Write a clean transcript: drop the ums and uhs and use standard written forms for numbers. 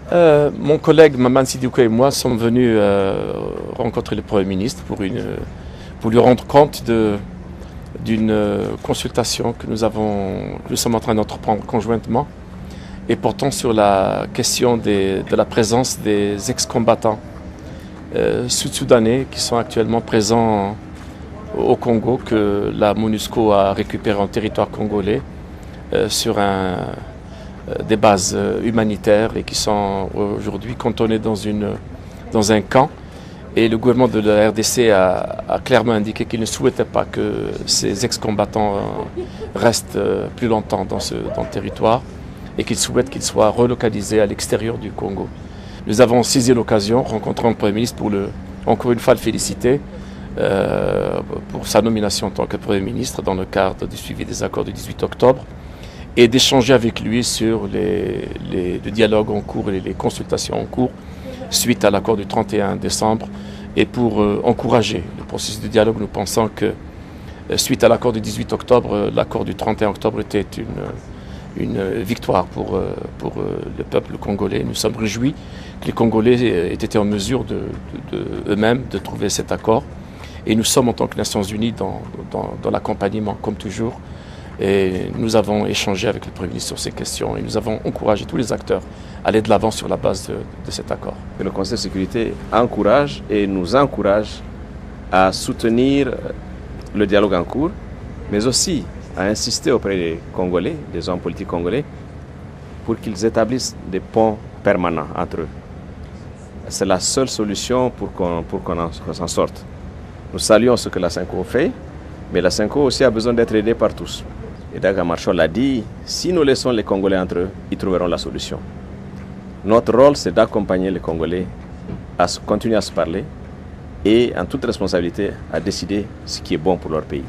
Mon collègue Maman Sidibé et moi sommes venus rencontrer le Premier ministre pour lui rendre compte d'une consultation que nous sommes en train d'entreprendre conjointement et portant sur la question de la présence des ex-combattants sud-soudanais qui sont actuellement présents au Congo, que la MONUSCO a récupéré en territoire congolais sur des bases humanitaires et qui sont aujourd'hui cantonnés dans un camp. Et le gouvernement de la RDC a clairement indiqué qu'il ne souhaitait pas que ces ex-combattants restent plus longtemps dans le territoire et qu'il souhaite qu'ils soient relocalisés à l'extérieur du Congo. Nous avons saisi l'occasion, rencontrant le Premier ministre pour encore une fois le féliciter pour sa nomination en tant que Premier ministre dans le cadre du suivi des accords du 18 octobre et d'échanger avec lui sur le dialogue en cours et les consultations en cours suite à l'accord du 31 décembre et pour encourager le processus de dialogue. Nous pensons que suite à l'accord du 18 octobre, l'accord du 31 octobre était une victoire pour le peuple congolais. Nous sommes réjouis que les Congolais aient été en mesure eux-mêmes de trouver cet accord. Et nous sommes en tant que Nations Unies dans l'accompagnement, comme toujours. Et nous avons échangé avec le Premier ministre sur ces questions et nous avons encouragé tous les acteurs à aller de l'avant sur la base de cet accord. Le Conseil de sécurité encourage et nous encourage à soutenir le dialogue en cours, mais aussi à insister auprès des Congolais, des hommes politiques congolais, pour qu'ils établissent des ponts permanents entre eux. C'est la seule solution pour qu'on s'en sorte. Nous saluons ce que la CENCO fait, mais la CENCO aussi a besoin d'être aidée par tous. Et Daga Marchal l'a dit, si nous laissons les Congolais entre eux, ils trouveront la solution. Notre rôle, c'est d'accompagner les Congolais à continuer à se parler et, en toute responsabilité, à décider ce qui est bon pour leur pays.